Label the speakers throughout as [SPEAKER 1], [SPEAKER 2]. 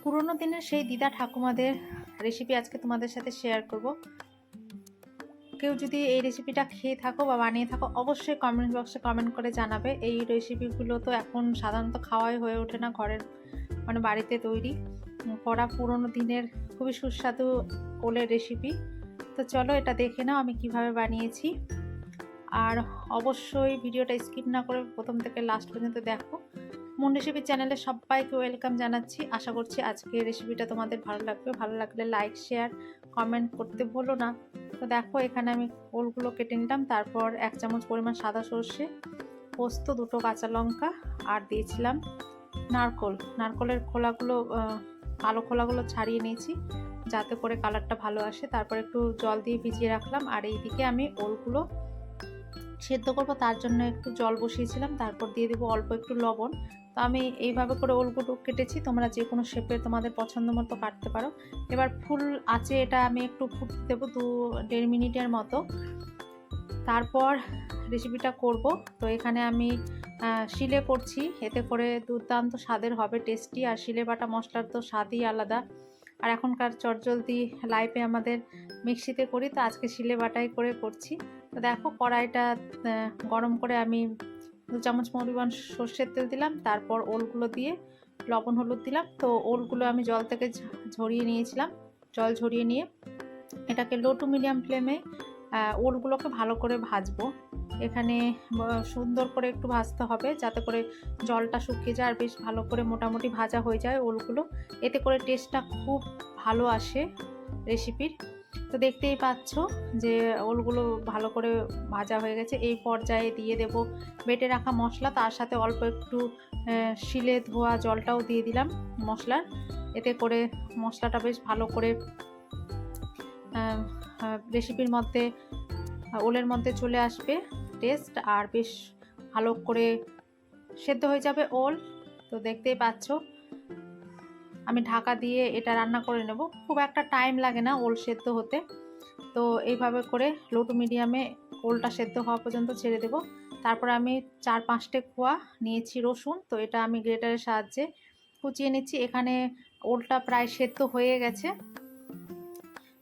[SPEAKER 1] পুরোনো দিনের সেই দিদা ঠাকুমাদের রেসিপি আজকে তোমাদের সাথে শেয়ার করব। কেউ যদি এই রেসিপিটা খেয়ে থাকো বা বানিয়ে থাকো অবশ্যই কমেন্ট বক্সে কমেন্ট করে জানাবে। এই রেসিপিগুলো তো এখন সাধারণত খাওয়াই হয়ে ওঠে না, ঘরের মানে বাড়িতে তৈরি করা পুরোনো দিনের খুবই সুস্বাদু ওলের রেসিপি। তো চলো এটা দেখে নাও আমি কিভাবে বানিয়েছি। আর অবশ্যই ভিডিওটা স্কিপ না করে প্রথম থেকে লাস্ট পর্যন্ত দেখো। মন রেসিপি চ্যানেলে সবাইকে ওয়েলকাম জানাচ্ছি। আশা করছি আজকের রেসিপিটা তোমাদের ভালো লাগবে। ভালো লাগলে লাইক শেয়ার কমেন্ট করতে ভুলো না। তো দেখো এখানে আমি ওলগুলো কেটে নিলাম, তারপর 1 চামচ পরিমাণ সাদা সর্ষে, পোস্ত, 2টো কাঁচা লঙ্কা আর দিয়েছিলাম নারকলের খোলাগুলো, কালো খোলাগুলো ছাড়িয়ে নিয়েছি যাতে করে কালারটা ভালো আসে। তারপর একটু জল দিয়ে ভিজিয়ে রাখলাম। আর এইদিকে আমি ওলগুলো সেদ্ধ করবো, তার জন্য একটু জল বসিয়েছিলাম। তারপর দিয়ে দেবো অল্প একটু লবণ। তো আমি এইভাবে করে ওলগুলো কেটেছি, তোমরা যে কোনো শেপের তোমাদের পছন্দ মতো কাটতে পারো। এবার ফুল আছে এটা আমি একটু ফুটতে দেবো 2-1.5 মিনিটের মতো। তারপর রেসিপিটা করব। তো এখানে আমি শিলে করছি, এতে করে দুর্দান্ত স্বাদের হবে, টেস্টি। আর শিলে বাটা মশলার তো স্বাদই আলাদা। আর এখনকার চটজলদি লাইফে আমাদের মিক্সিতে করি, তো আজকে শিলে বাটাই করে করছি। তো দেখো কড়াইটা গরম করে আমি 2 চামচ পরিমাণ সর্ষের তেল দিলাম, তারপর ওলগুলো দিয়ে লবণ হলুদ দিলাম। তো ওলগুলো আমি জল থেকে ঝরিয়ে নিয়েছিলাম, জল ঝরিয়ে নিয়ে এটাকে লো টু মিডিয়াম ফ্লেমে ওলগুলোকে ভালো করে ভাজবো। এখানে সুন্দর করে একটু ভাজতে হবে যাতে করে জলটা শুকিয়ে যায় আর বেশ ভালো করে মোটামুটি ভাজা হয়ে যায় ওলগুলো। এতে করে টেস্টটা খুব ভালো আসে রেসিপির। তো দেখতেই পাচ্ছ যে ওলগুলো ভালো করে ভাজা হয়ে গেছে। এই পর্যায়ে দিয়ে দেব বেটে রাখা মশলা, তার সাথে অল্প একটু শিলে ধোয়া জলটাও দিয়ে দিলাম মশলার। এতে করে মশলাটা বেশ ভালো করে রেসিপির মধ্যে ওলের মধ্যে চলে আসবে টেস্ট, আর বেশ ভালো করে সেদ্ধ হয়ে যাবে ওল। তো দেখতেই পাচ্ছ আমি ঢাকা দিয়ে এটা রান্না করে নেব, খুব একটা টাইম লাগে না ওল সেদ্ধ হতে। তো এইভাবে করে লো টু মিডিয়ামে ওলটা সেদ্ধ হওয়া পর্যন্ত ছেড়ে দেব। তারপর আমি 4-5টে কোয়া নিয়েছি রসুন, তো এটা আমি গ্রেটারের সাহায্যে কুচিয়ে নিচ্ছি। এখানে ওলটা প্রায় সেদ্ধ হয়ে গেছে।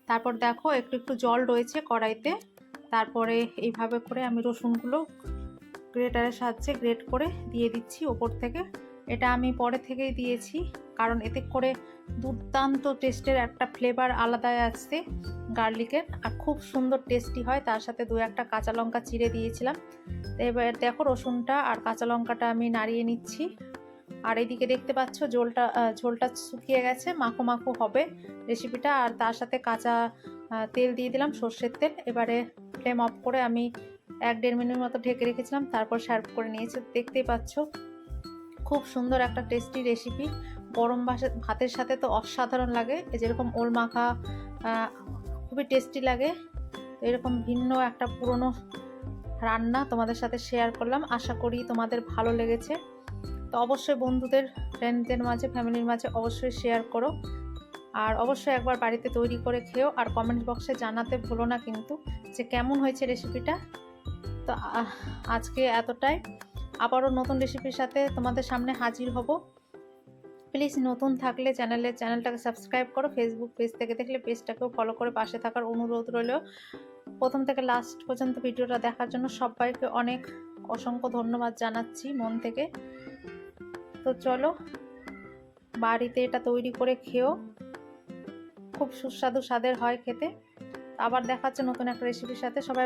[SPEAKER 1] তারপর দেখো একটু একটু জল রয়েছে কড়াইতে। তারপরে এইভাবে করে আমি রসুনগুলো গ্রেটারের সাহায্যে গ্রেট করে দিয়ে দিচ্ছি ওপর থেকে। এটা আমি পরে থেকেই দিয়েছি কারণ এতে করে দুর্দান্ত টেস্টের একটা ফ্লেভার আলাদাই আসছে গার্লিকের, আর খুব সুন্দর টেস্টি হয়। তার সাথে 2-1টা কাঁচা লঙ্কা চিড়ে দিয়েছিলাম। এবার দেখো রসুনটা আর কাঁচা লঙ্কাটা আমি নাড়িয়ে নিচ্ছি। আর এইদিকে দেখতে পাচ্ছ ঝোলটা শুকিয়ে গেছে, মাখো মাখো হবে রেসিপিটা। আর তার সাথে কাঁচা তেল দিয়ে দিলাম, সর্ষের তেল। এবারে ফ্লেম অফ করে আমি 1-1.5 মিনিট মতো ঢেকে রেখেছিলাম, তারপর সার্ভ করে নিয়েছি। দেখতেই পাচ্ছ খুব সুন্দর একটা টেস্টি রেসিপি, গরম ভাতের সাথে তো অসাধারণ লাগে। যেরকম ওল মাখা খুবই টেস্টি লাগে। তো এরকম ভিন্ন একটা পুরনো রান্না তোমাদের সাথে শেয়ার করলাম, আশা করি তোমাদের ভালো লেগেছে। তো অবশ্যই বন্ধুদের, ফ্রেন্ডদের মাঝে, ফ্যামিলির মাঝে অবশ্যই শেয়ার করো। আর অবশ্যই একবার বাড়িতে তৈরি করে খেও, আর কমেন্ট বক্সে জানাতে ভুলো না কিন্তু যে কেমন হয়েছে রেসিপিটা। তো আজকে এতটাই, আবারও নতুন রেসিপির সাথে তোমাদের সামনে হাজির হব। প্লিজ নতুন থাকলে চ্যানেলটাকে সাবস্ক্রাইব করো, ফেসবুক পেজ থেকে দেখলে পেজটাকেও ফলো করে পাশে থাকার অনুরোধ রইল। প্রথম থেকে লাস্ট পর্যন্ত ভিডিওটা দেখার জন্য সবাইকে অনেক অসংখ্য ধন্যবাদ জানাচ্ছি মন থেকে। তো চলো বাড়িতে এটা তৈরি করে খেও, খুব সুস্বাদু স্বাদের হয় খেতে। আবার দেখা হচ্ছে নতুন একটা রেসিপির সাথে। সবাই